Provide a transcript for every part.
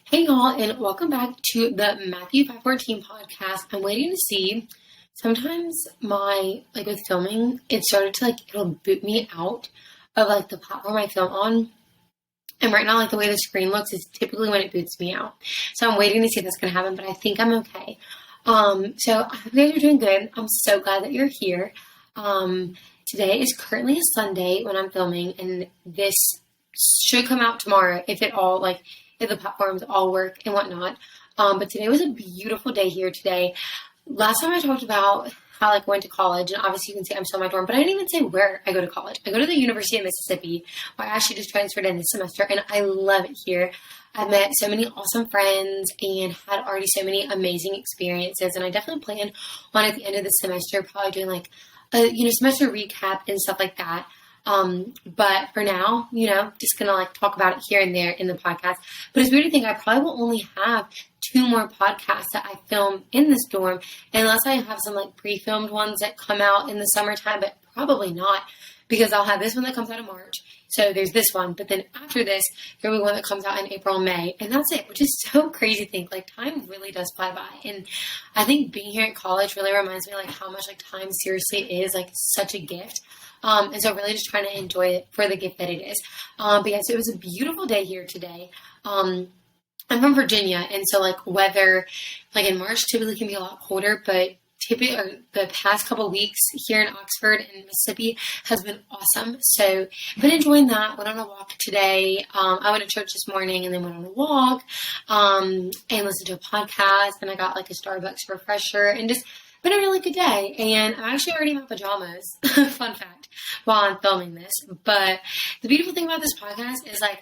Hey y'all, and welcome back to the Matthew 5:14 podcast. I'm waiting to see. Sometimes with filming, it started to it'll boot me out of the platform I film on. And right now, the way the screen looks is typically when it boots me out. So I'm waiting to see if that's gonna happen, but I think I'm okay. So I hope you guys are doing good. I'm so glad that you're here. Today is currently a Sunday when I'm filming, and this should come out tomorrow if the platforms all work and whatnot. But today was a beautiful day here today. Last time I talked about how I went to college, and obviously you can see I'm still in my dorm, but I didn't even say where I go to college. I go to the University of Mississippi, where I actually just transferred in this semester, and I love it here. I've met so many awesome friends and had already so many amazing experiences, and I definitely plan on at the end of the semester probably doing a semester recap and stuff like that. But for now, just gonna talk about it here and there in the podcast. But it's weird to think I probably will only have 2 more podcasts that I film in this dorm, unless I have some pre-filmed ones that come out in the summertime, but probably not, because I'll have this one that comes out in March. So there's this one, but then after this, there'll be one that comes out in April and May, and that's it, which is so crazy to think. Time really does fly by, and I think being here at college really reminds me how much time seriously is such a gift. And so really just trying to enjoy it for the gift that it is. But yes, it was a beautiful day here today. I'm from Virginia, and so weather, in March typically can be a lot colder, but the past couple weeks here in Oxford and Mississippi has been awesome. So I've been enjoying that. Went on a walk today. I went to church this morning and then went on a walk, and listened to a podcast, and I got a Starbucks refresher, and just been a really good day. And I'm actually already in my pajamas. Fun fact, while I'm filming this. But the beautiful thing about this podcast is I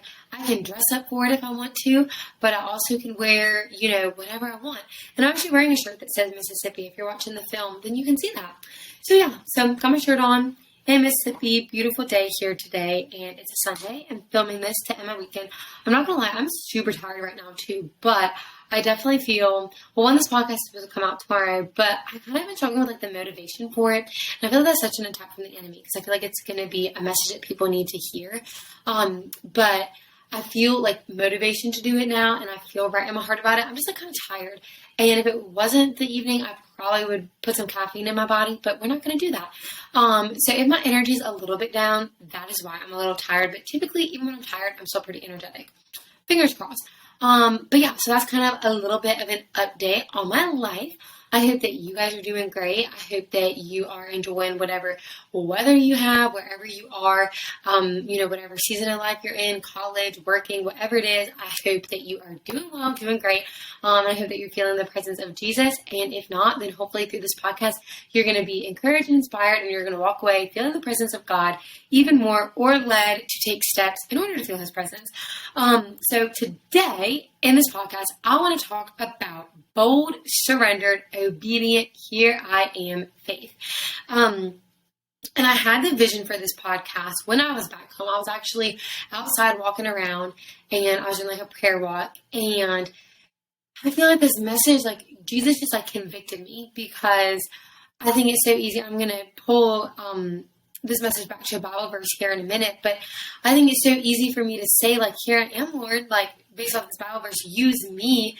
can dress up for it if I want to, but I also can wear, whatever I want. And I'm actually wearing a shirt that says Mississippi. If you're watching the film, then you can see that. So yeah, so got my shirt on in Mississippi. Beautiful day here today, and it's a Sunday. I'm filming this to end my weekend. I'm not gonna lie, I'm super tired right now too, but I definitely feel, this podcast is supposed to come out tomorrow, but I kind of been struggling with the motivation for it. And I feel that's such an attack from the enemy, because I feel it's going to be a message that people need to hear. But I feel motivation to do it now, and I feel right in my heart about it. I'm just kind of tired. And if it wasn't the evening, I probably would put some caffeine in my body, but we're not going to do that. So if my energy is a little bit down, that is why I'm a little tired. But typically, even when I'm tired, I'm still pretty energetic. Fingers crossed. But yeah, so that's kind of a little bit of an update on my life. I hope that you guys are doing great. I hope that you are enjoying whatever weather you have, wherever you are, whatever season of life you're in, college, working, whatever it is. I hope that you are doing well, doing great. I hope that you're feeling the presence of Jesus. And if not, then hopefully through this podcast, you're going to be encouraged and inspired, and you're going to walk away feeling the presence of God even more, or led to take steps in order to feel his presence. So today in this podcast, I want to talk about bold, surrendered, obedient, here I am faith. And I had the vision for this podcast when I was back home. I was actually outside walking around, and I was doing a prayer walk, and I feel this message, Jesus just convicted me, because I think it's so easy. I'm going to pull this message back to a Bible verse here in a minute, but I think it's so easy for me to say, here I am, Lord, based off this Bible verse, use me.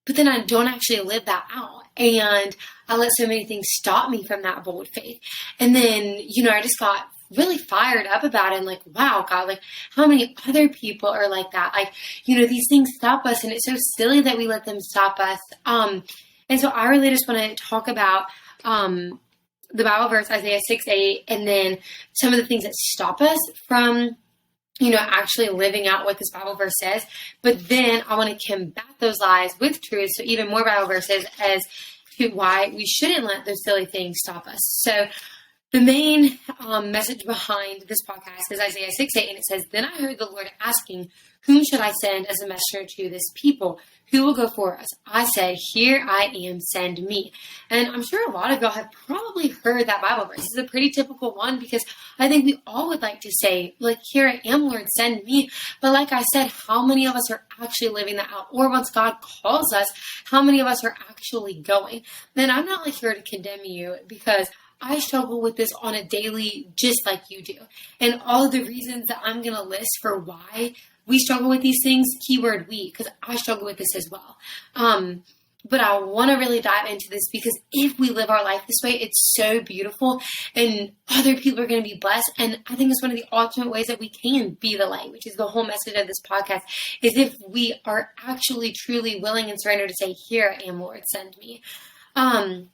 But then I don't actually live that out. And I let so many things stop me from that bold faith. And then, I just got really fired up about it, and wow, God, how many other people are like that? These things stop us, and it's so silly that we let them stop us. And so I really just want to talk about the Bible verse, Isaiah 6:8, and then some of the things that stop us from actually living out what this Bible verse says. But then I want to combat those lies with truth. So even more Bible verses as to why we shouldn't let those silly things stop us. So the main message behind this podcast is Isaiah 6:8, and it says, "Then I heard the Lord asking, whom should I send as a messenger to this people? Who will go for us? I said, here I am, send me." And I'm sure a lot of y'all have probably heard that Bible verse. It's a pretty typical one, because I think we all would like to say, here I am, Lord, send me. But like I said, how many of us are actually living that out? Or once God calls us, how many of us are actually going? Then I'm not here to condemn you, because I struggle with this on a daily, just like you do. And all of the reasons that I'm going to list for why we struggle with these things, keyword we, because I struggle with this as well. But I want to really dive into this because if we live our life this way, it's so beautiful and other people are going to be blessed. And I think it's one of the ultimate ways that we can be the light, which is the whole message of this podcast, is if we are actually truly willing and surrendered to say, here I am, Lord, send me. And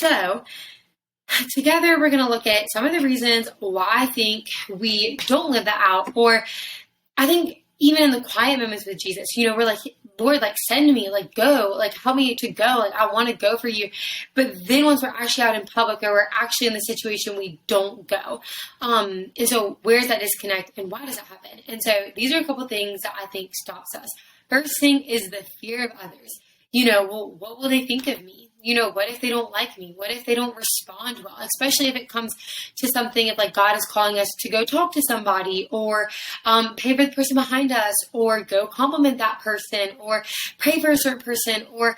so together we're going to look at some of the reasons why I think we don't live that out. Or I think even in the quiet moments with Jesus, we're like, Lord, like, send me, like, go, like, help me to go. Like, I want to go for you. But then once we're actually out in public or we're actually in the situation, we don't go. And so where's that disconnect and why does that happen? And so these are a couple things that I think stops us. First thing is the fear of others. Well, what will they think of me? What if they don't like me? What if they don't respond well? Especially if it comes to something of like God is calling us to go talk to somebody or pray for the person behind us or go compliment that person or pray for a certain person or,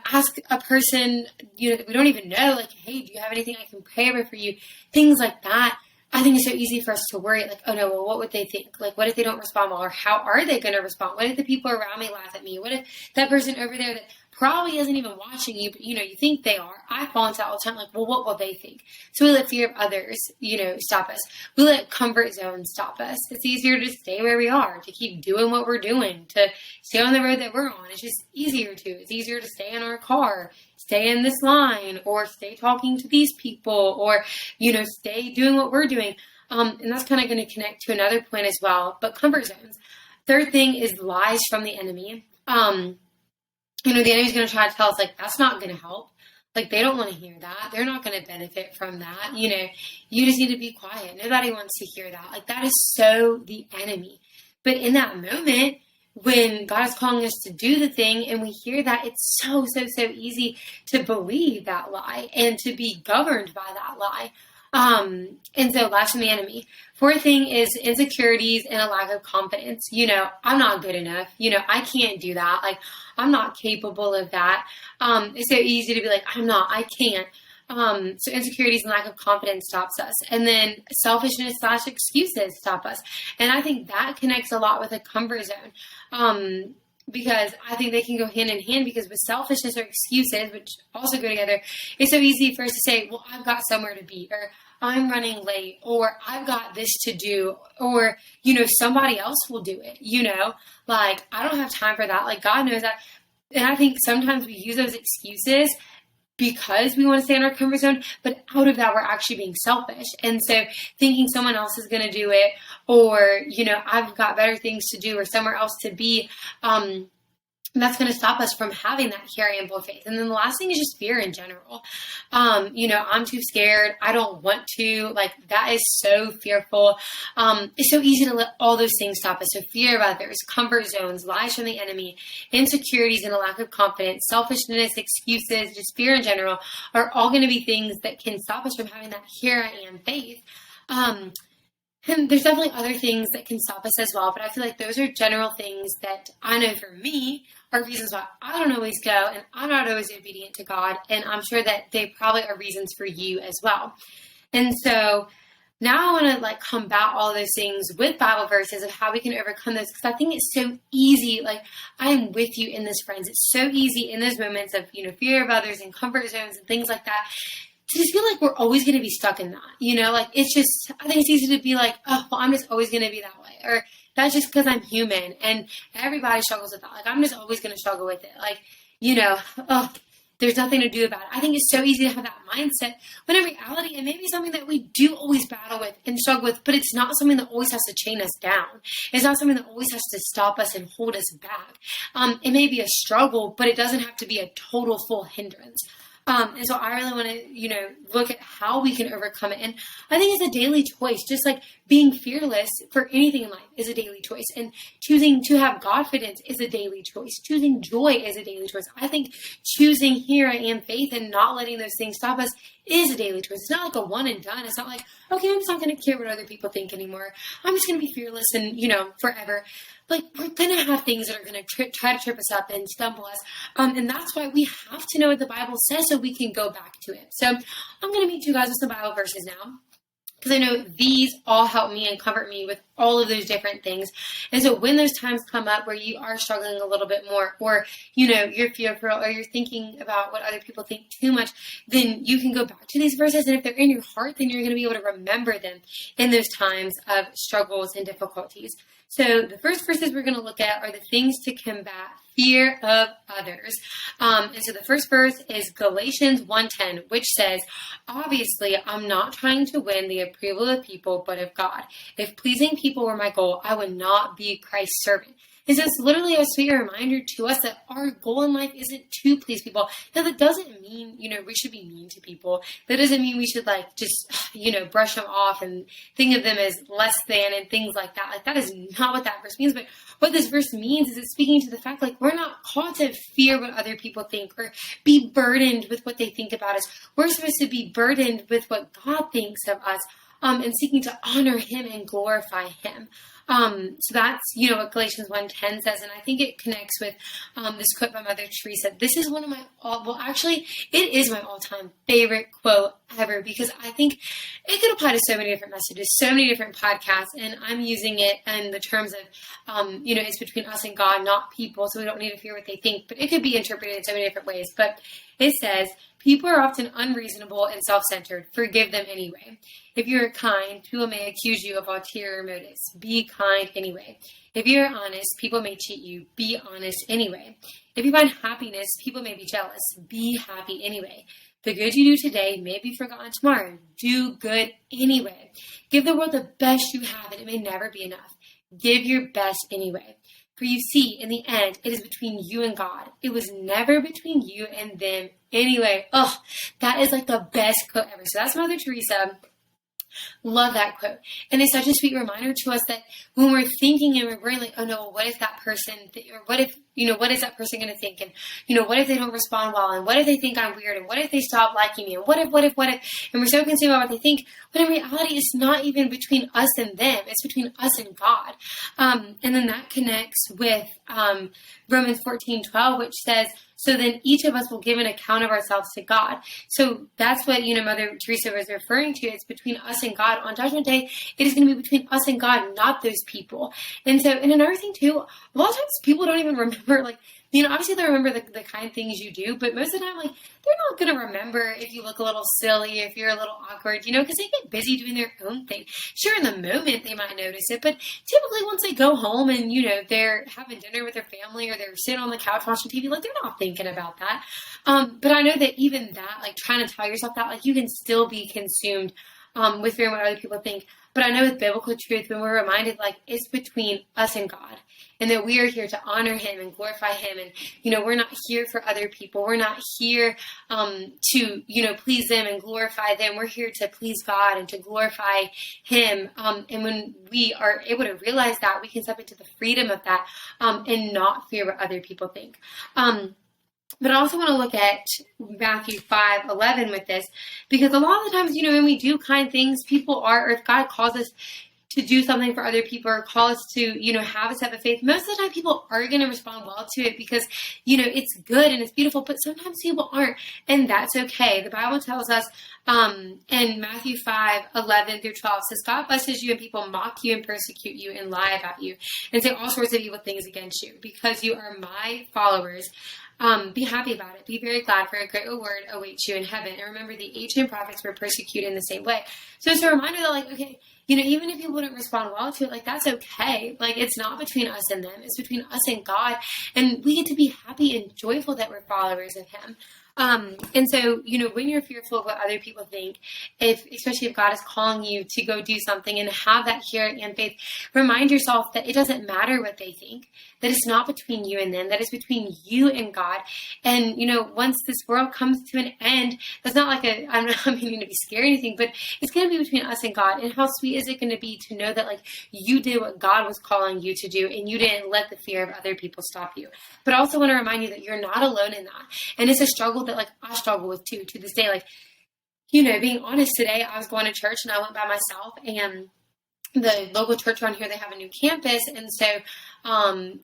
ask a person, that we don't even know, like, hey, do you have anything I can pray over for you? Things like that. I think it's so easy for us to worry, like, oh no, well, what would they think? Like, what if they don't respond well? Or how are they going to respond? What if the people around me laugh at me? What if that person over there that probably isn't even watching you, but, you think they are? I fall into that all the time, like, well, what will they think? So we let fear of others, stop us. We let comfort zones stop us. It's easier to stay where we are, to keep doing what we're doing, to stay on the road that we're on. It's just easier to. It's easier to stay in our car, stay in this line, or stay talking to these people, or, stay doing what we're doing. And that's kind of going to connect to another point as well, but comfort zones. Third thing is lies from the enemy. The enemy's going to try to tell us, like, that's not going to help. Like, they don't want to hear that. They're not going to benefit from that. You just need to be quiet. Nobody wants to hear that. Like, that is so the enemy. But in that moment, when God is calling us to do the thing and we hear that, it's so easy to believe that lie and to be governed by that lie. And so lies from the enemy. Fourth thing is insecurities and a lack of confidence. I'm not good enough. I can't do that. Like, I'm not capable of that. It's so easy to be like, I can't. So insecurities and lack of confidence stops us. And then selfishness / excuses stop us. And I think that connects a lot with a comfort zone. Because I think they can go hand in hand, because with selfishness or excuses, which also go together, it's so easy for us to say, well, I've got somewhere to be, or I'm running late, or I've got this to do, or, somebody else will do it, like, I don't have time for that. Like, God knows that. And I think sometimes we use those excuses because we want to stay in our comfort zone, but out of that, we're actually being selfish. And so thinking someone else is going to do it, or, I've got better things to do or somewhere else to be, that's going to stop us from having that here I am bold faith. And then the last thing is just fear in general. I'm too scared. I don't want to. Like, that is so fearful. It's so easy to let all those things stop us. So fear of others, comfort zones, lies from the enemy, insecurities and a lack of confidence, selfishness, excuses, just fear in general are all going to be things that can stop us from having that here I am faith. And there's definitely other things that can stop us as well, but I feel like those are general things that I know for me are reasons why I don't always go and I'm not always obedient to God, and I'm sure that they probably are reasons for you as well. And so now I want to combat all those things with Bible verses of how we can overcome this, because I think it's so easy. Like, I am with you in this, friends. It's so easy in those moments of, fear of others and comfort zones and things like that, to just feel like we're always going to be stuck in that, it's just, I think it's easy to be like, oh, well, I'm just always going to be that way. Or that's just because I'm human and everybody struggles with that. Like, I'm just always going to struggle with it. Like, oh, there's nothing to do about it. I think it's so easy to have that mindset when in reality, it may be something that we do always battle with and struggle with, but it's not something that always has to chain us down. It's not something that always has to stop us and hold us back. It may be a struggle, but it doesn't have to be a total full hindrance. And so I really want to, look at how we can overcome it. And I think it's a daily choice, just like being fearless for anything in life is a daily choice. And choosing to have confidence is a daily choice. Choosing joy is a daily choice. I think choosing here I am faith and not letting those things stop us is a daily choice. It's not like a one and done. It's not like, okay, I'm just not going to care what other people think anymore. I'm just going to be fearless and, forever. Like, we're going to have things that are going to try to trip us up and stumble us. And that's why we have to know what the Bible says so we can go back to it. So I'm going to meet you guys with some Bible verses now, because I know these all help me and comfort me with all of those different things. And so when those times come up where you are struggling a little bit more, or, you're fearful, or you're thinking about what other people think too much, then you can go back to these verses. And if they're in your heart, then you're going to be able to remember them in those times of struggles and difficulties. So the first verses we're going to look at are the things to combat fear of others. And so the first verse is Galatians 1:10, which says, obviously, I'm not trying to win the approval of people, but of God. If pleasing people were my goal, I would not be Christ's servant. And so it's literally a sweet reminder to us that our goal in life isn't to please people. Now, that doesn't mean, we should be mean to people. That doesn't mean we should just, brush them off and think of them as less than and things like that. Like, that is not what that verse means. But what this verse means is it's speaking to the fact, we're not called to fear what other people think or be burdened with what they think about us. We're supposed to be burdened with what God thinks of us, and seeking to honor Him and glorify Him. So that's, what Galatians 1:10 says. And I think it connects with this quote by Mother Teresa. This is one of my, it is my all-time favorite quote ever, because I think it could apply to so many different messages, so many different podcasts. And I'm using it in the terms of, it's between us and God, not people. So we don't need to fear what they think, but it could be interpreted in so many different ways. But it says, people are often unreasonable and self-centered. Forgive them anyway. If you are kind, people may accuse you of ulterior motives. Be kind anyway. If you are honest, people may cheat you. Be honest anyway. If you find happiness, people may be jealous. Be happy anyway. The good you do today may be forgotten tomorrow. Do good anyway. Give the world the best you have, and it may never be enough. Give your best anyway. For you see, in the end, it is between you and God. It was never between you and them anyway. Oh, that is the best quote ever. So that's Mother Teresa. Love that quote. And it's such a sweet reminder to us that when we're thinking and we're worrying, oh no, what if that person, or what if, what is that person going to think? And, what if they don't respond well? And what if they think I'm weird? And what if they stop liking me? And what if? And we're so concerned about what they think. But in reality, it's not even between us and them. It's between us and God. And then that connects with Romans 14:12, which says, so then each of us will give an account of ourselves to God. So that's what, Mother Teresa was referring to. It's between us and God. On Judgment Day, it is going to be between us and God, not those people. And so, and another thing too, a lot of times people don't even remember, obviously they remember the kind things you do, but most of the time, they're not going to remember if you look a little silly, if you're a little awkward, because they get busy doing their own thing. Sure, in the moment they might notice it, but typically once they go home and, they're having dinner with their family or they're sitting on the couch watching TV, they're not thinking about that. But I know that even that, trying to tell yourself that, you can still be consumed with fearing what other people think. But I know with biblical truth, when we're reminded, it's between us and God, and that we are here to honor Him and glorify Him. And, we're not here for other people. We're not here to, please them and glorify them. We're here to please God and to glorify Him. And when we are able to realize that, we can step into the freedom of that and not fear what other people think. But I also want to look at Matthew 5:11 with this, because a lot of the times, when we do kind things, people are, or if God calls us to do something for other people or call us to, have a step of faith, most of the time people are going to respond well to it because, it's good and it's beautiful, but sometimes people aren't, and that's okay. The Bible tells us in Matthew 5:11 through 12 says, God blesses you and people mock you and persecute you and lie about you and say all sorts of evil things against you because you are my followers. Be happy about it. Be very glad, for a great reward awaits you in heaven. And remember, the ancient prophets were persecuted in the same way. So it's a reminder that, okay, even if you wouldn't respond well to it, that's okay. It's not between us and them. It's between us and God. And we get to be happy and joyful that we're followers of Him. And so, when you're fearful of what other people think, especially if God is calling you to go do something and have that hearing and faith, remind yourself that it doesn't matter what they think, that it's not between you and them, that it's between you and God. And, once this world comes to an end, that's not I'm not meaning to be scary or anything, but it's going to be between us and God. And how sweet is it going to be to know that, you did what God was calling you to do, and you didn't let the fear of other people stop you. But I also want to remind you that you're not alone in that. And it's a struggle that I struggle with too, to this day. Being honest, today I was going to church and I went by myself, and the local church around here, they have a new campus. And so,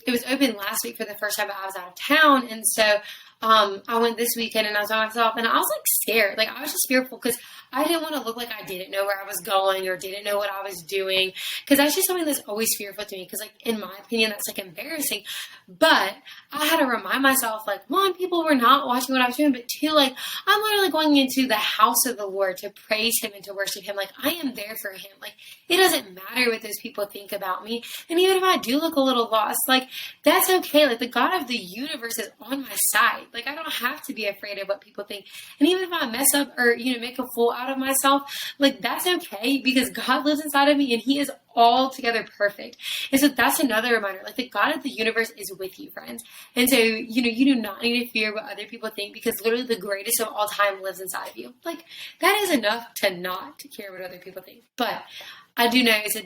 it was open last week for the first time, but I was out of town. And so, I went this weekend and I was by myself and I was like scared. Like I was just fearful because I didn't want to look like I didn't know where I was going or didn't know what I was doing. Because that's just something that's always fearful to me. Because like in my opinion, that's like embarrassing. But I had to remind myself, like, one, people were not watching what I was doing, but two, like, I'm literally going into the house of the Lord to praise Him and to worship Him. Like, I am there for Him. Like, it doesn't matter what those people think about me. And even if I do look a little lost, like, that's okay. Like, the God of the universe is on my side. Like, I don't have to be afraid of what people think. And even if I mess up or, make a fool out of myself, like, that's okay because God lives inside of me and He is altogether perfect. And so that's another reminder, like the God of the universe is with you, friends. And so, you do not need to fear what other people think because literally the greatest of all time lives inside of you. Like that is enough to not care what other people think. But I do know it's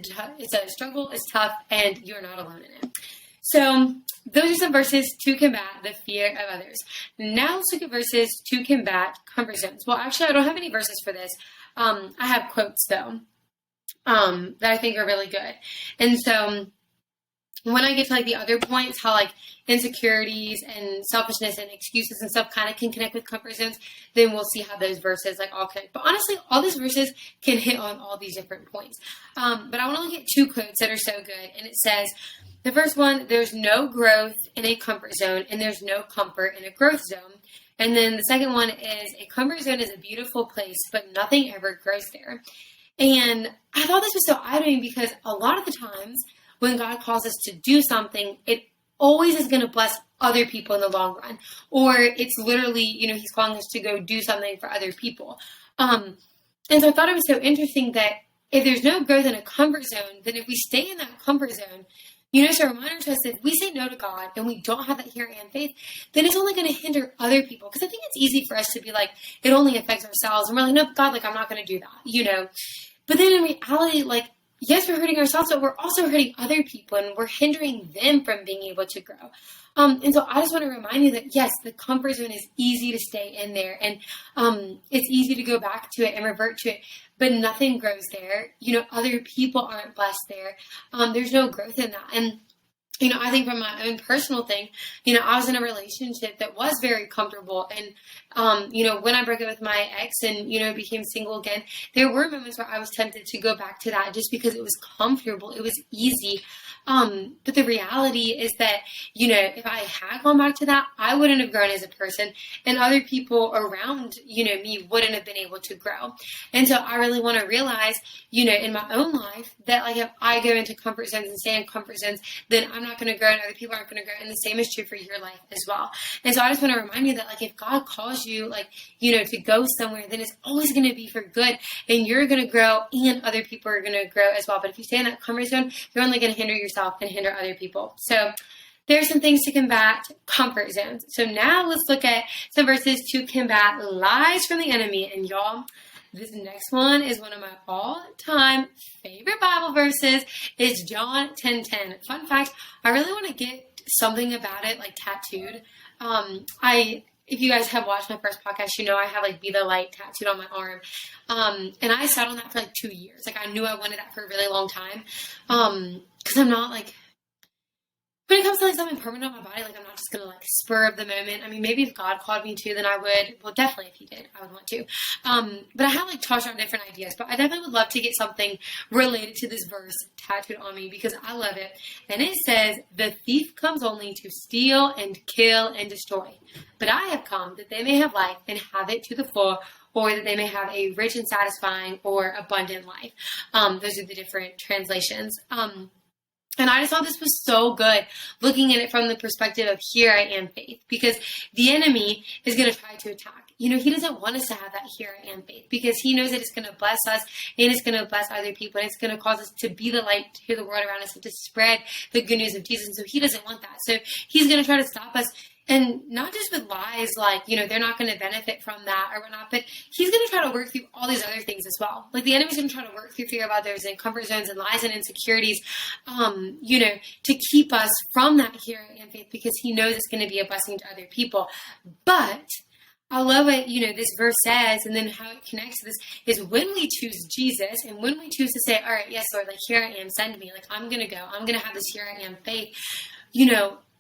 a struggle, it's tough, and you're not alone in it. So those are some verses to combat the fear of others. Now let's look at verses to combat comfort zones. Well, actually, I don't have any verses for this. I have quotes though. That I think are really good. And so when I get to like the other points, how like insecurities and selfishness and excuses and stuff kind of can connect with comfort zones, then we'll see how those verses like all connect. But honestly, all these verses can hit on all these different points. But I want to look at two quotes that are so good. And it says, the first one, there's no growth in a comfort zone and there's no comfort in a growth zone. And then the second one is a comfort zone is a beautiful place, but nothing ever grows there. And I thought this was so eye-opening because a lot of the times when God calls us to do something, it always is going to bless other people in the long run. Or it's literally, He's calling us to go do something for other people. And so I thought it was so interesting that if there's no growth in a comfort zone, then if we stay in that comfort zone, it's a reminder to us that if we say no to God and we don't have that here and faith, then it's only going to hinder other people. Because I think it's easy for us to be like, it only affects ourselves. And we're like, no, God, like, I'm not going to do that, But then in reality, like, yes, we're hurting ourselves, but we're also hurting other people and we're hindering them from being able to grow. And so I just want to remind you that, yes, the comfort zone is easy to stay in there and it's easy to go back to it and revert to it, but nothing grows there. Other people aren't blessed there. There's no growth in that. And I think from my own personal thing, I was in a relationship that was very comfortable. And, when I broke up with my ex and, became single again, there were moments where I was tempted to go back to that just because it was comfortable. It was easy. But the reality is that, if I had gone back to that, I wouldn't have grown as a person and other people around, me wouldn't have been able to grow. And so I really want to realize, in my own life that like if I go into comfort zones and stay in comfort zones, then I'm not going to grow and other people aren't going to grow. And the same is true for your life as well. And so I just want to remind you that like if God calls you like, to go somewhere, then it's always going to be for good and you're going to grow and other people are going to grow as well. But if you stay in that comfort zone, you're only going to hinder yourself and hinder other people. So there's some things to combat comfort zones. So now let's look at some verses to combat lies from the enemy. And y'all, this next one is one of my all-time favorite Bible verses. It's John 10:10. Fun fact, I really want to get something about it like tattooed. If you guys have watched my first podcast, I have like Be the Light tattooed on my arm. And I sat on that for like 2 years. Like I knew I wanted that for a really long time. Cause I'm not like, when it comes to like something permanent on my body, like I'm not just going to like spur of the moment. I mean, maybe if God called me to, then I would, well, definitely if He did, I would want to. But I have like tossed around different ideas, but I definitely would love to get something related to this verse tattooed on me because I love it. And it says, the thief comes only to steal and kill and destroy. But I have come that they may have life and have it to the full, or that they may have a rich and satisfying or abundant life. Those are the different translations. And I just thought this was so good, looking at it from the perspective of here I am faith, because the enemy is going to try to attack. He doesn't want us to have that here I am faith because he knows that it's going to bless us and it's going to bless other people and it's going to cause us to be the light to the world around us and to spread the good news of Jesus. And so he doesn't want that. So he's going to try to stop us. And not just with lies, like, they're not going to benefit from that or whatnot, but he's going to try to work through all these other things as well. Like the enemy's going to try to work through fear of others and comfort zones and lies and insecurities, to keep us from that here in faith because he knows it's going to be a blessing to other people. But I love what, this verse says, and then how it connects to this is when we choose Jesus and when we choose to say, all right, yes, Lord, like here I am, send me, like I'm going to go, I'm going to have this here I am faith,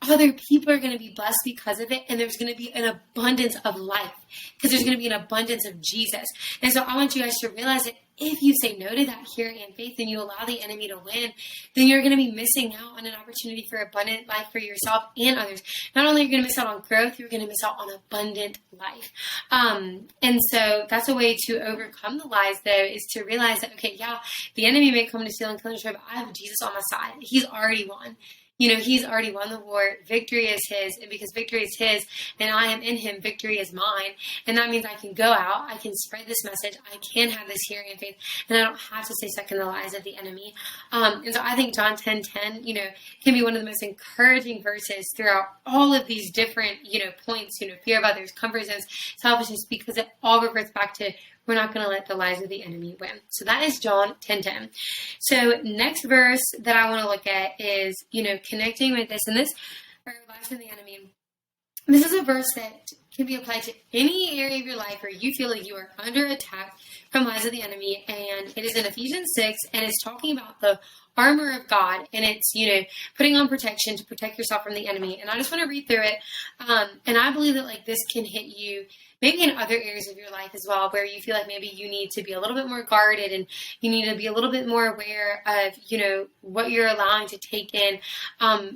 other people are going to be blessed because of it, and there's going to be an abundance of life because there's going to be an abundance of Jesus. And so I want you guys to realize that if you say no to that here and faith and you allow the enemy to win, then you're going to be missing out on an opportunity for abundant life for yourself and others. Not only are you going to miss out on growth, you're going to miss out on abundant life. And so that's a way to overcome the lies, though, is to realize that, okay, yeah, the enemy may come to steal and kill and destroy, but I have Jesus on my side. He's already won. He's already won the war. Victory is his. And because victory is his and I am in him, victory is mine. And that means I can go out. I can spread this message. I can have this hearing and faith. And I don't have to stay stuck in the lies of the enemy. And so I think John 10:10, can be one of the most encouraging verses throughout all of these different, points, fear of others, comfort zones, selfishness, because it all reverts back to we're not going to let the lies of the enemy win. So that is John 10:10. So next verse that I want to look at is, connecting with this. And this, or lies of the enemy. This is a verse that can be applied to any area of your life where you feel like you are under attack from lies of the enemy. And it is in Ephesians 6, and it's talking about the armor of God. And it's, putting on protection to protect yourself from the enemy. And I just want to read through it. And I believe that this can hit you maybe in other areas of your life as well, where you feel like maybe you need to be a little bit more guarded and you need to be a little bit more aware of, what you're allowing to take in,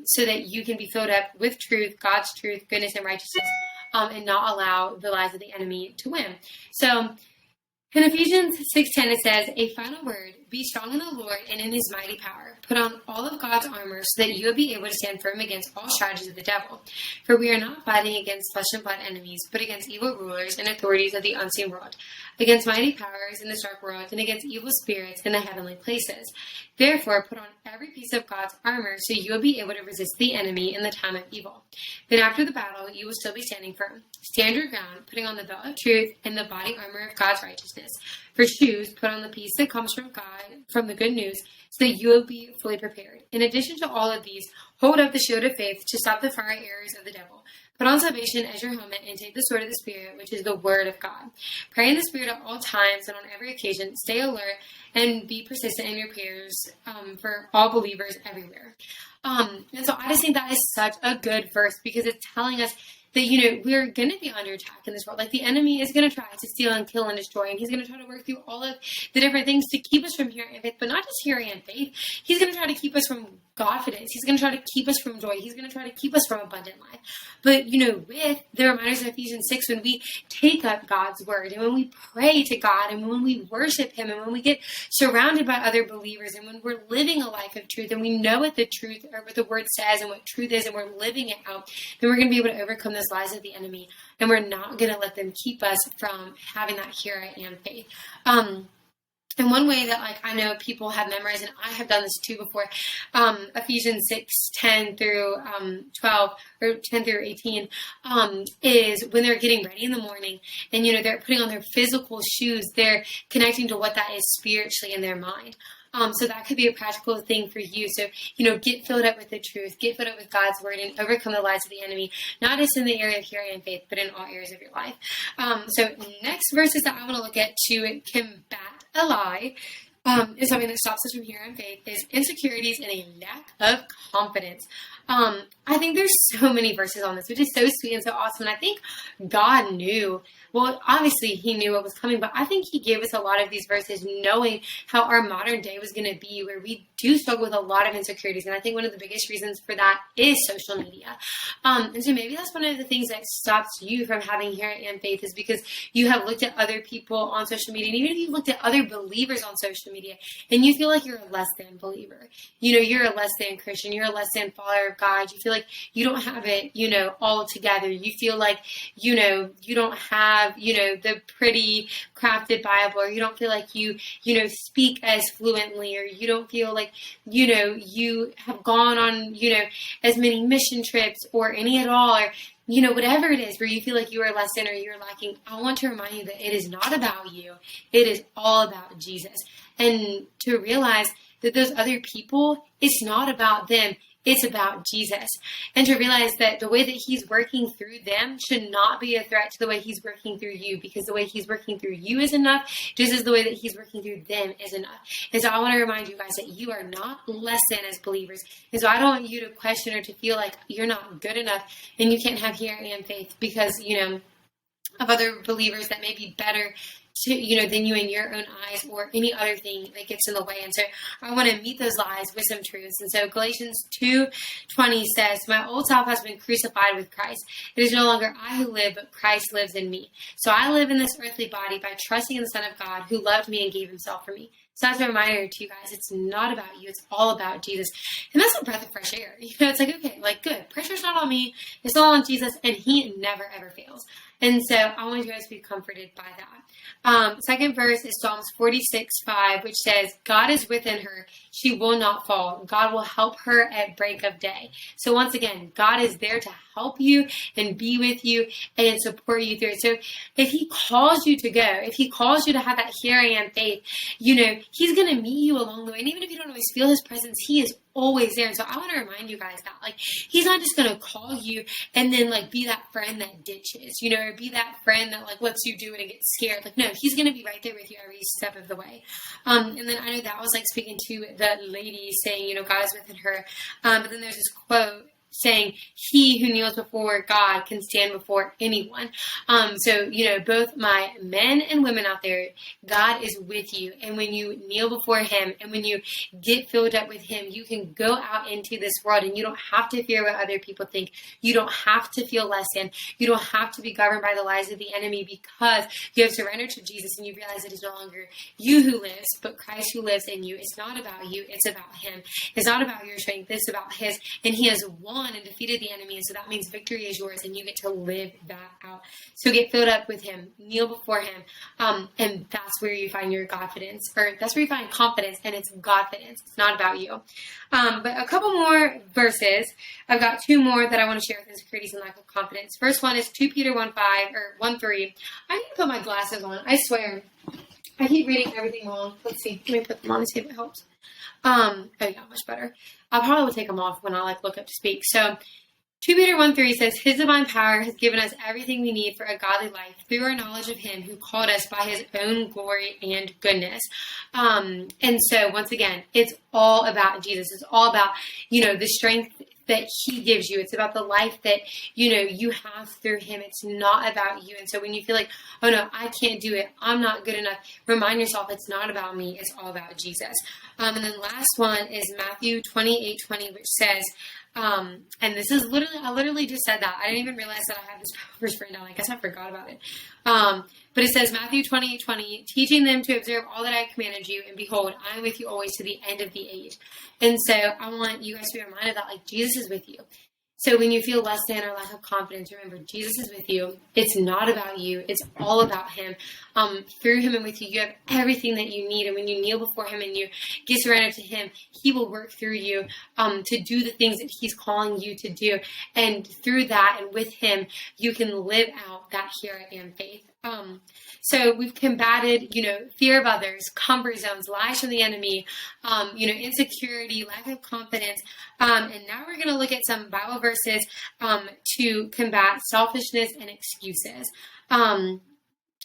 so that you can be filled up with truth, God's truth, goodness, and righteousness, and not allow the lies of the enemy to win. So in Ephesians 6:10, it says, a final word, be strong in the Lord and in his mighty power. Put on all of God's armor so that you will be able to stand firm against all strategies of the devil. For we are not fighting against flesh and blood enemies, but against evil rulers and authorities of the unseen world, against mighty powers in this dark world, and against evil spirits in the heavenly places. Therefore, put on every piece of God's armor so you will be able to resist the enemy in the time of evil. Then after the battle, you will still be standing firm. Stand your ground, putting on the belt of truth and the body armor of God's righteousness. For shoes, put on the peace that comes from God, from the good news, so that you will be fully prepared. In addition to all of these, hold up the shield of faith to stop the fiery arrows of the devil. Put on salvation as your helmet and take the sword of the Spirit, which is the word of God. Pray in the Spirit at all times and on every occasion. Stay alert and be persistent in your prayers for all believers everywhere. And so I just think that is such a good verse because it's telling us that, we're going to be under attack in this world. Like the enemy is going to try to steal and kill and destroy, and he's going to try to work through all of the different things to keep us from hearing faith, but not just hearing faith. He's going to try to keep us from confidence. He's going to try to keep us from joy. He's going to try to keep us from abundant life. But, with the reminders of Ephesians 6, when we take up God's word and when we pray to God and when we worship him and when we get surrounded by other believers and when we're living a life of truth and we know what the truth or what the word says and what truth is and we're living it out, then we're going to be able to overcome those lies of the enemy, and we're not going to let them keep us from having that here I am faith. And one way that I know people have memorized, and I have done this too before, Ephesians 6:10 through 12 or 10 through 18, is when they're getting ready in the morning and, they're putting on their physical shoes, they're connecting to what that is spiritually in their mind. So that could be a practical thing for you. So, get filled up with the truth, get filled up with God's word, and overcome the lies of the enemy, not just in the area of hearing and faith, but in all areas of your life. So next verses that I want to look at to combat a lie is something that stops us from hearing faith is insecurities and a lack of confidence. I think there's so many verses on this, which is so sweet and so awesome. And I think God knew, well, obviously he knew what was coming, but I think he gave us a lot of these verses knowing how our modern day was going to be, where we do struggle with a lot of insecurities. And I think one of the biggest reasons for that is social media. And so maybe that's one of the things that stops you from having hearing and faith is because you have looked at other people on social media. And even if you've looked at other believers on social media and you feel like you're a less than believer, you're a less than Christian, you're a less than follower of God, you feel like you don't have it, all together. You feel like, you don't have, the pretty crafted Bible, or you don't feel like you speak as fluently, or you don't feel like, you have gone on, as many mission trips or any at all, or, whatever it is where you feel like you are less than or you're lacking. I want to remind you that it is not about you. It is all about Jesus. And to realize that those other people, it's not about them. it's about Jesus. And to realize that the way that he's working through them should not be a threat to the way he's working through you, because the way he's working through you is enough, just as the way that he's working through them is enough. And so I want to remind you guys that you are not less than as believers. And so I don't want you to question or to feel like you're not good enough and you can't have hearing and faith because, of other believers that may be better than you in your own eyes, or any other thing that gets in the way. And so I want to meet those lies with some truths. And so Galatians 2:20 says, my old self has been crucified with Christ. It is no longer I who live, but Christ lives in me. So I live in this earthly body by trusting in the Son of God who loved me and gave himself for me. So that's a reminder to you guys, it's not about you, it's all about Jesus. And that's a breath of fresh air. It's like, okay, good. Pressure's not on me, it's all on Jesus, and he never ever fails. And so I want you guys to be comforted by that. Second verse is Psalms 46:5, which says, God is within her. She will not fall. God will help her at break of day. So once again, God is there to help you and be with you and support you through it. So if he calls you to go, if he calls you to have that hearing and faith, he's going to meet you along the way. And even if you don't always feel his presence, he is always there. And so I want to remind you guys that, he's not just going to call you and then, be that friend that ditches, or be that friend that, lets you do it and get scared. No, he's going to be right there with you every step of the way. And then I know that was, speaking to the lady saying, God is within her. But then there's this quote saying, he who kneels before God can stand before anyone. So, both my men and women out there, God is with you. And when you kneel before him and when you get filled up with him, you can go out into this world and you don't have to fear what other people think. You don't have to feel less than. You don't have to be governed by the lies of the enemy, because you have surrendered to Jesus and you realize it is no longer you who lives, but Christ who lives in you. It's not about you. It's about him. It's not about your strength. It's about his. And he has won and defeated the enemy, and so that means victory is yours and you get to live that out. So get filled up with him, kneel before him, and that's where you find your confidence, or that's where you find confidence, and it's Godfidence. It's not about you. But a couple more verses. I've got two more that I want to share with insecurities and lack of confidence. First one is 2 Peter 1:5 or 1:3. I need to put my glasses on. I swear, I keep reading everything wrong. Let's see. Let me put them on and see if it helps. Oh yeah, much better. I'll probably take them off when I look up to speak. So 2 Peter 1:3 says, his divine power has given us everything we need for a godly life through our knowledge of him who called us by his own glory and goodness. And so once again, it's all about Jesus. It's all about, the strength that he gives you. It's about the life that, you have through him. It's not about you. And so when you feel like, oh no, I can't do it, I'm not good enough, remind yourself it's not about me. It's all about Jesus. And then last one is Matthew 28:20, which says, and this is I literally just said that. I didn't even realize that I had this verse written down. I guess I forgot about it. But it says, Matthew 28:20, teaching them to observe all that I commanded you, and behold, I am with you always to the end of the age. And so I want you guys to be reminded that Jesus is with you. So when you feel less than or lack of confidence, remember, Jesus is with you. It's not about you. It's all about him. Through him and with you, you have everything that you need. And when you kneel before him and you get surrendered to him, he will work through you to do the things that he's calling you to do. And through that and with him, you can live out that here I am faith. So we've combated, fear of others, comfort zones, lies from the enemy, insecurity, lack of confidence. And now we're going to look at some Bible verses to combat selfishness and excuses.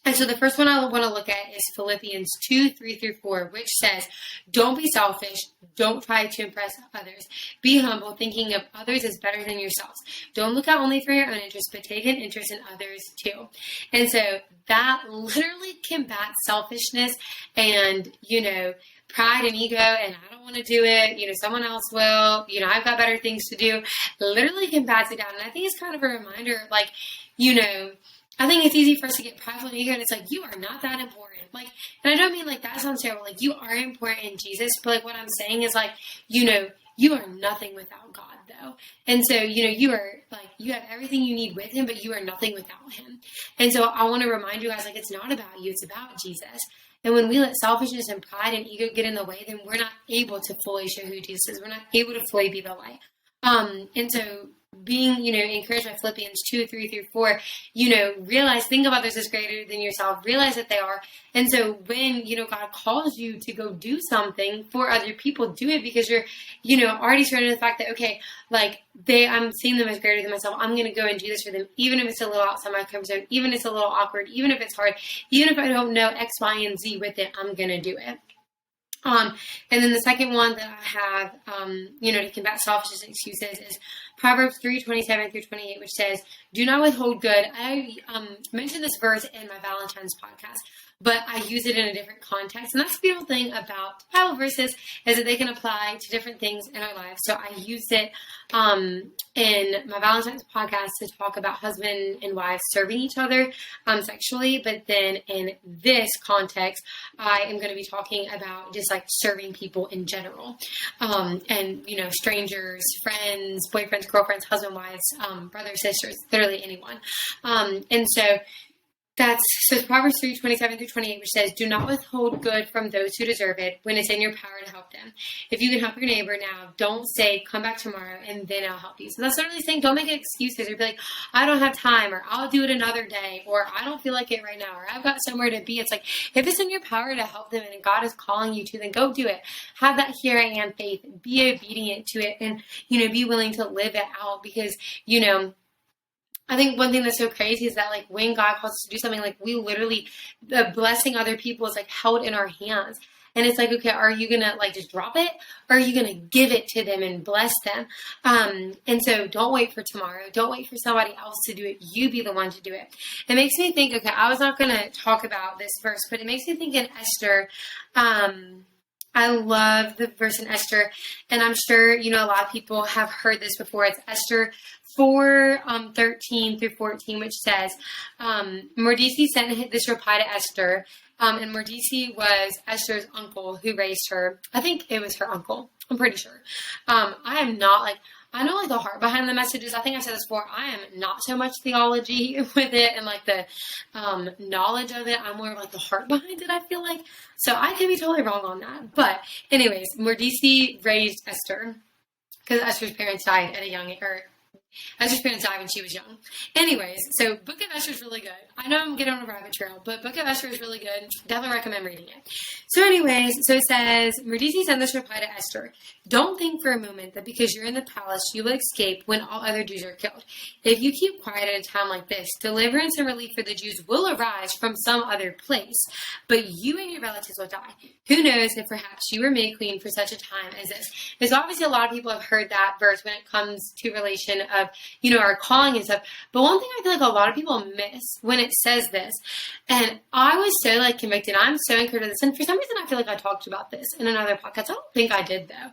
And so the first one I want to look at is Philippians 2:3-4, which says, don't be selfish. Don't try to impress others. Be humble, thinking of others as better than yourselves. Don't look out only for your own interest, but take an interest in others too. And so that literally combats selfishness and, pride and ego, and I don't want to do it, someone else will, I've got better things to do, literally combats it down. And I think it's kind of a reminder of I think it's easy for us to get prideful and ego, and it's you are not that important. And I don't mean that sounds terrible. You are important in Jesus, but what I'm saying is you are nothing without God, though. And so, you are you have everything you need with him, but you are nothing without him. And so I want to remind you guys, it's not about you, it's about Jesus. And when we let selfishness and pride and ego get in the way, then we're not able to fully show who Jesus is. We're not able to fully be the light. And so being, encouraged by Philippians 2:3-4, think of others as greater than yourself, realize that they are. And so when, God calls you to go do something for other people, do it because you're, already certain of the fact that, okay, like I'm seeing them as greater than myself. I'm going to go and do this for them, even if it's a little outside my comfort zone, even if it's a little awkward, even if it's hard, even if I don't know X, Y, and Z with it, I'm going to do it. And then the second one that I have, to combat selfishness and excuses is Proverbs 3:27-28, which says, "Do not withhold good." I mentioned this verse in my Valentine's podcast, but I use it in a different context. And that's the beautiful thing about Bible verses is that they can apply to different things in our lives. So I used it in my Valentine's podcast to talk about husband and wives serving each other sexually. But then in this context, I am going to be talking about just like serving people in general. And, strangers, friends, boyfriends, girlfriends, husband, wives, brothers, sisters, literally anyone. And so it's Proverbs 3:27-28, which says, "Do not withhold good from those who deserve it when it's in your power to help them. If you can help your neighbor now, don't say, 'Come back tomorrow and then I'll help you.'" So that's literally saying, don't make excuses or be like, "I don't have time," or "I'll do it another day," or "I don't feel like it right now," or "I've got somewhere to be." It's like, if it's in your power to help them and God is calling you to, then go do it. Have that here I am faith. Be obedient to it and, be willing to live it out because, I think one thing that's so crazy is that, like, when God calls us to do something, like, we literally, blessing other people is, like, held in our hands. And it's like, okay, are you going to, like, just drop it? Or are you going to give it to them and bless them? And so don't wait for tomorrow. Don't wait for somebody else to do it. You be the one to do it. It makes me think, okay, I was not going to talk about this verse, but it makes me think in Esther. I love the verse in Esther, and I'm sure, a lot of people have heard this before. It's Esther 4:13-14, which says, Mordecai sent this reply to Esther, and Mordecai was Esther's uncle who raised her. I think it was her uncle. I'm pretty sure. I know like the heart behind the messages. I think I said this before. I am not so much theology with it and like the knowledge of it. I'm more of like the heart behind it, I feel like. So I could be totally wrong on that. But anyways, Mordecai raised Esther because Esther's parents died at a young age. Esther's parents died when she was young. Anyways, so Book of Esther is really good. I know I'm getting on a rabbit trail, but Book of Esther is really good. Definitely recommend reading it. So anyways, so it says, Mordecai sent this reply to Esther. "Don't think for a moment that because you're in the palace, you will escape when all other Jews are killed. If you keep quiet at a time like this, deliverance and relief for the Jews will arise from some other place, but you and your relatives will die. Who knows if perhaps you were made queen for such a time as this." There's obviously a lot of people have heard that verse when it comes to relation of, our calling and stuff. But one thing I feel like a lot of people miss when it says this, and I was so like convicted. I'm so encouraged with this. And for some reason, I feel like I talked about this in another podcast. I don't think I did though.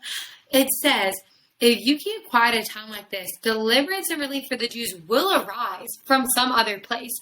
It says, "If you keep quiet at a time like this, deliverance and relief for the Jews will arise from some other place."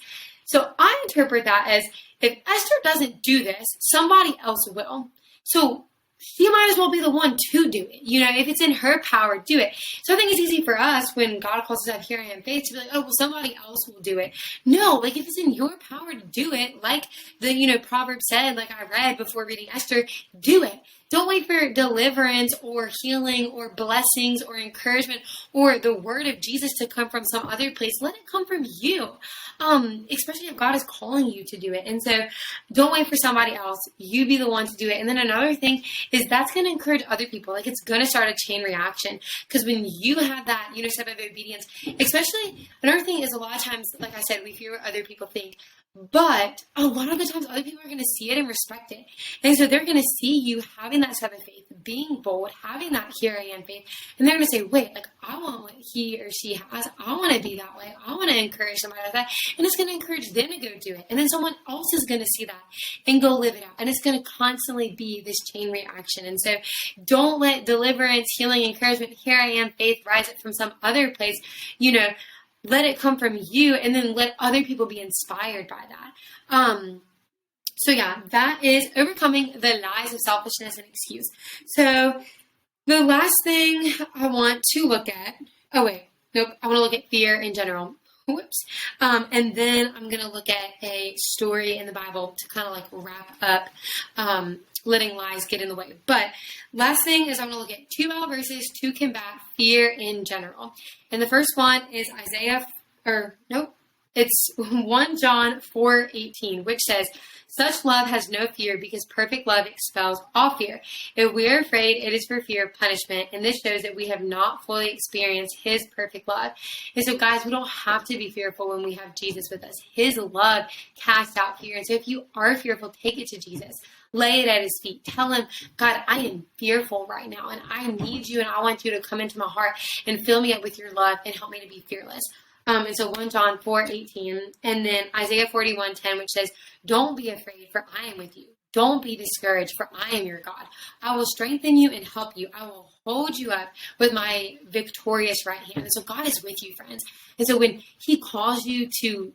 So I interpret that as if Esther doesn't do this, somebody else will. So she might as well be the one to do it. If it's in her power, do it. So I think it's easy for us when God calls us to have here I am faith to be like, oh, well, somebody else will do it. No, like if it's in your power to do it, like the, Proverbs said, like I read before reading Esther, do it. Don't wait for deliverance or healing or blessings or encouragement or the word of Jesus to come from some other place. Let it come from you, especially if God is calling you to do it. And so don't wait for somebody else. You be the one to do it. And then another thing is that's going to encourage other people. Like it's going to start a chain reaction because when you have that, step of obedience, especially another thing is a lot of times, like I said, we fear what other people think. But a lot of the times other people are going to see it and respect it. And so they're going to see you having that step of faith, being bold, having that here I am faith. And they're going to say, wait, like I want what he or she has. I want to be that way. I want to encourage somebody like that. And it's going to encourage them to go do it. And then someone else is going to see that and go live it out. And it's going to constantly be this chain reaction. And so don't let deliverance, healing, encouragement, here I am faith rise up from some other place, let it come from you and then let other people be inspired by that. So yeah, that is overcoming the lies of selfishness and excuse. So the last thing I want to look at, I want to look at fear in general. Whoops. And then I'm going to look at a story in the Bible to kind of like wrap up letting lies get in the way. But last thing is I'm going to look at 2 Bible verses to combat fear in general. And the first one is it's 1 John 4:18, which says, "Such love has no fear, because perfect love expels all fear. If we are afraid, it is for fear of punishment, and this shows that we have not fully experienced His perfect love." And so, guys, we don't have to be fearful when we have Jesus with us. His love casts out fear. And so if you are fearful, take it to Jesus. Lay it at His feet. Tell Him, "God, I am fearful right now, and I need you, and I want you to come into my heart and fill me up with your love and help me to be fearless." And so 1 John 4:18, and then Isaiah 41:10, which says, "Don't be afraid, for I am with you. Don't be discouraged, for I am your God. I will strengthen you and help you. I will hold you up with my victorious right hand." And so God is with you, friends. And so when He calls you to,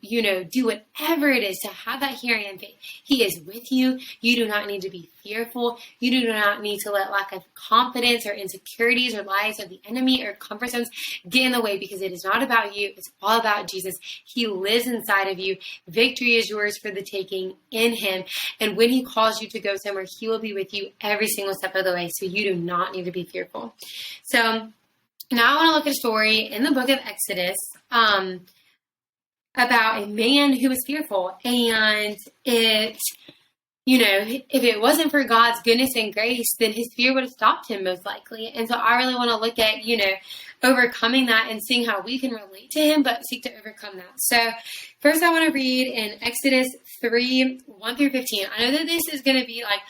do whatever it is to have that here I am faith, He is with you. You do not need to be fearful. You do not need to let lack of confidence or insecurities or lies of the enemy or comfort zones get in the way, because it is not about you. It's all about Jesus. He lives inside of you. Victory is yours for the taking in Him. And when He calls you to go somewhere, He will be with you every single step of the way. So you do not need to be fearful. So now I want to look at a story in the book of Exodus about a man who was fearful. And if it wasn't for God's goodness and grace, then his fear would have stopped him most likely. And so I really want to look at, overcoming that and seeing how we can relate to Him, but seek to overcome that. So first I want to read in Exodus 3:1-15. I know that this is going to be like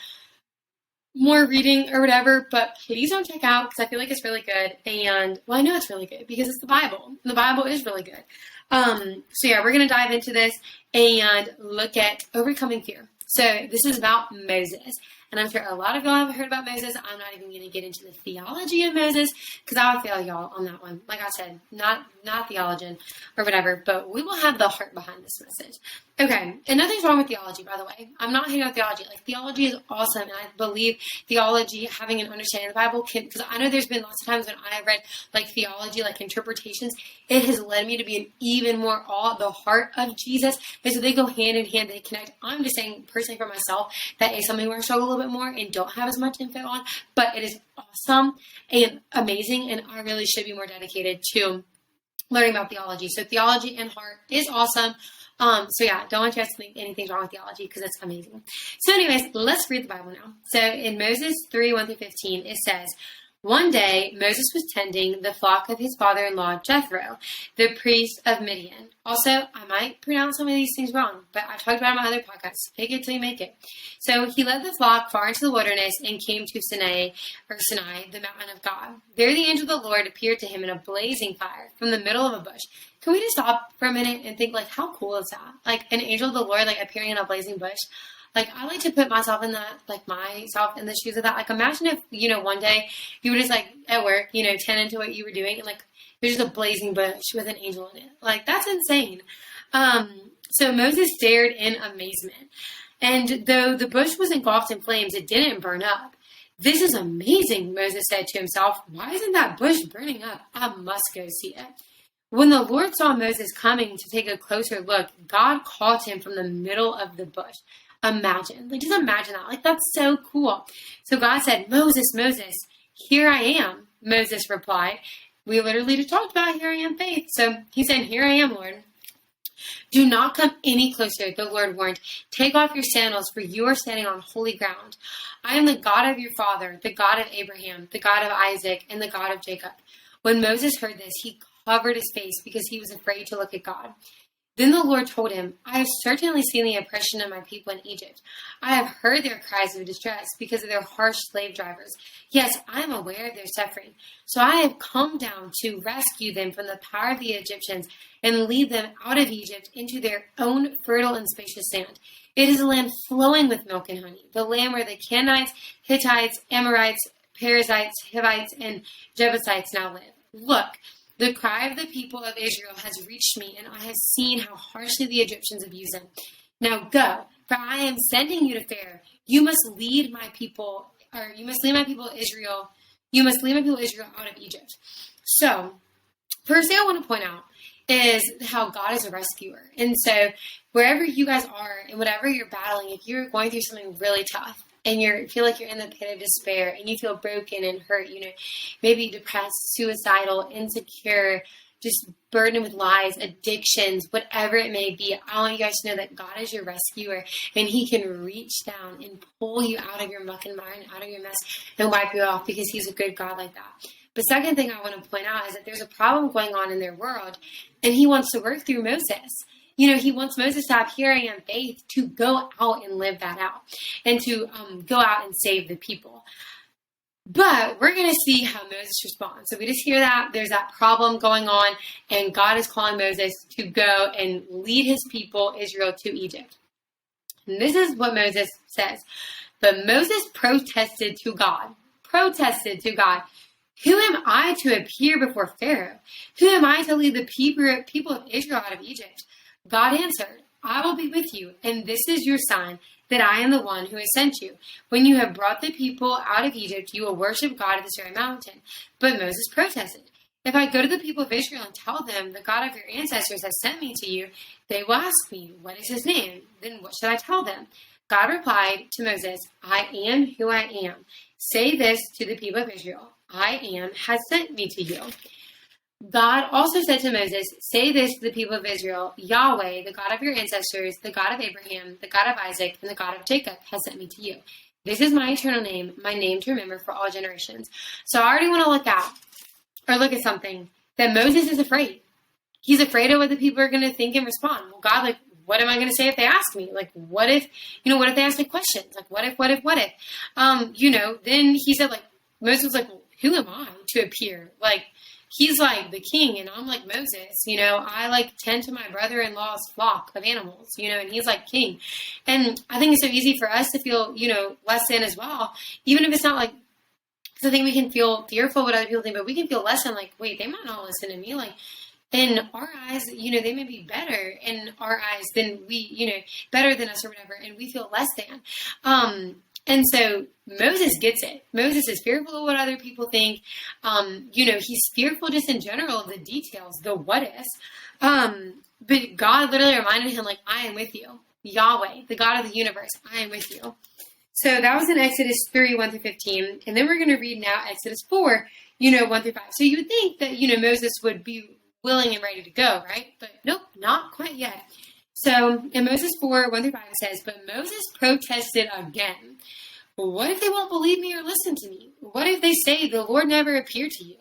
more reading or whatever, but please don't check out, because I feel like it's really good. And I know it's really good because it's the Bible. The Bible is really good. So yeah, we're going to dive into this and look at overcoming fear. So this is about Moses. And I'm sure a lot of y'all have heard about Moses. I'm not even going to get into the theology of Moses, because I would fail y'all on that one. Like I said, not theologian or whatever, but we will have the heart behind this message. Okay, and nothing's wrong with theology, by the way. I'm not hating on theology. Like, theology is awesome, and I believe theology, having an understanding of the Bible, because I know there's been lots of times when I read, like, theology, like, interpretations, it has led me to be an even more awe of the heart of Jesus, and so they go hand in hand, they connect. I'm just saying, personally for myself, that is something where I struggle a little bit more and don't have as much info on, but it is awesome and amazing, and I really should be more dedicated to learning about theology. So theology and heart is awesome. So yeah, don't want you guys to think anything's wrong with theology, because it's amazing. So anyways, let's read the Bible now. So in Moses 3:1-15, it says, "One day Moses was tending the flock of his father-in-law Jethro, the priest of Midian." Also, I might pronounce some of these things wrong, but I've talked about it on my other podcasts. Fake it till you make it. So he led the flock far into the wilderness and came to Sinai, the mountain of God. There the angel of the Lord appeared to him in a blazing fire from the middle of a bush. Can we just stop for a minute and think, like, how cool is that? Like, an angel of the Lord, like, appearing in a blazing bush. Like, I like to put myself in that, like, myself in the shoes of that. Like, imagine if, one day you were just, like, at work, tend into what you were doing, and, like, there's just a blazing bush with an angel in it. Like, that's insane. So Moses stared in amazement. And though the bush was engulfed in flames, it didn't burn up. "This is amazing," Moses said to himself. "Why isn't that bush burning up? I must go see it." When the Lord saw Moses coming to take a closer look, God called him from the middle of the bush. Imagine. Like, just imagine that. Like, that's so cool. So God said, "Moses, Moses, here I am," Moses replied. We literally just talked about here I am faith. So he said, "Here I am, Lord." "Do not come any closer," the Lord warned. "Take off your sandals, for you are standing on holy ground. I am the God of your father, the God of Abraham, the God of Isaac, and the God of Jacob." When Moses heard this, he covered his face because he was afraid to look at God. Then the Lord told him, "I have certainly seen the oppression of my people in Egypt. I have heard their cries of distress because of their harsh slave drivers. Yes, I am aware of their suffering. So I have come down to rescue them from the power of the Egyptians and lead them out of Egypt into their own fertile and spacious land. It is a land flowing with milk and honey, the land where the Canaanites, Hittites, Amorites, Perizzites, Hivites, and Jebusites now live. Look, the cry of the people of Israel has reached me, and I have seen how harshly the Egyptians abuse them. Now go, for I am sending you to Pharaoh. You must lead my people Israel. You must lead my people Israel out of Egypt." So, first thing I want to point out is how God is a rescuer. And so, wherever you guys are and whatever you're battling, if you're going through something really tough, and you feel like you're in the pit of despair and you feel broken and hurt, maybe depressed, suicidal, insecure, just burdened with lies, addictions, whatever it may be, I want you guys to know that God is your rescuer and he can reach down and pull you out of your muck and mire and out of your mess and wipe you off because he's a good God like that. The second thing I want to point out is that there's a problem going on in their world and he wants to work through Moses. He wants Moses to have here I am faith to go out and live that out and to go out and save the people. But we're going to see how Moses responds. So we just hear that there's that problem going on and God is calling Moses to go and lead his people, Israel, to Egypt. And this is what Moses says. But Moses protested to God. Who am I to appear before Pharaoh? Who am I to lead the people of Israel out of Egypt? God answered, I will be with you, and this is your sign that I am the one who has sent you. When you have brought the people out of Egypt, you will worship God at this very mountain. But Moses protested, if I go to the people of Israel and tell them the God of your ancestors has sent me to you, they will ask me, what is his name? Then what should I tell them? God replied to Moses, I am who I am. Say this to the people of Israel, I am has sent me to you. God also said to Moses, say this to the people of Israel, Yahweh, the God of your ancestors, the God of Abraham, the God of Isaac, and the God of Jacob has sent me to you. This is my eternal name, my name to remember for all generations. So I already want to look at something that Moses is afraid. He's afraid of what the people are going to think and respond. Well, God, what am I going to say if they ask me? What if they ask me questions? What if? Then he said, Moses was well, who am I to appear? He's the king and I'm Moses, I tend to my brother-in-law's flock of animals, and he's king. And I think it's so easy for us to feel, less than as well, even if it's not because I think we can feel fearful what other people think, but we can feel less than wait, they might not listen to me. In our eyes, they may be better in our eyes than we, better than us or whatever. And we feel less than. And so Moses gets it. Moses is fearful of what other people think. He's fearful just in general of the details, the what ifs. But God literally reminded him, I am with you. Yahweh, the God of the universe, I am with you. So that was in Exodus 3, 1 through 15. And then we're going to read now Exodus 4, 1 through 5. So you would think that, Moses would be willing and ready to go, right? But nope, not quite yet. So in Moses 4, 1 through 5, it says, but Moses protested again. What if they won't believe me or listen to me? What if they say the Lord never appeared to you?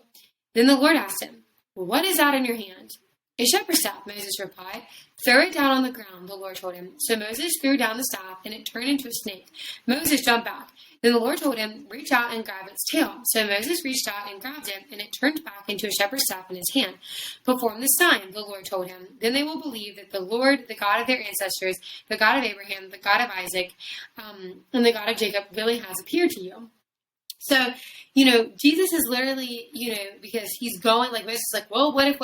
Then the Lord asked him, what is that in your hand? A shepherd's staff, Moses replied. Throw it down on the ground, the Lord told him. So Moses threw down the staff, and it turned into a snake. Moses jumped back. Then the Lord told him, reach out and grab its tail. So Moses reached out and grabbed it, and it turned back into a shepherd's staff in his hand. Perform the sign, the Lord told him. Then they will believe that the Lord, the God of their ancestors, the God of Abraham, the God of Isaac, and the God of Jacob really has appeared to you. So, Jesus is literally, because he's going, Moses is well, what if?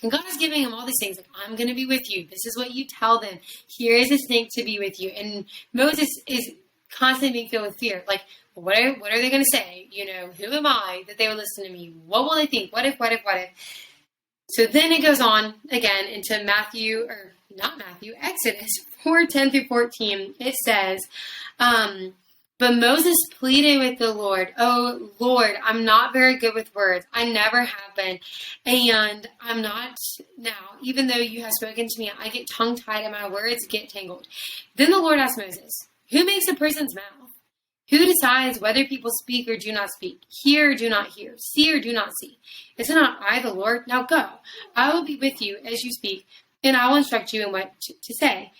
And God is giving him all these things, I'm going to be with you. This is what you tell them. Here is a snake to be with you. And Moses is constantly being filled with fear. What are they going to say? Who am I that they would listen to me? What will they think? What if? So then it goes on again into Exodus 4, 10 through 14. It says, but Moses pleaded with the Lord, oh, Lord, I'm not very good with words. I never have been. And I'm not now. Even though you have spoken to me, I get tongue-tied and my words get tangled. Then the Lord asked Moses, who makes a person's mouth? Who decides whether people speak or do not speak, hear or do not hear, see or do not see? Is it not I, the Lord? Now go. I will be with you as you speak, and I will instruct you in what to say.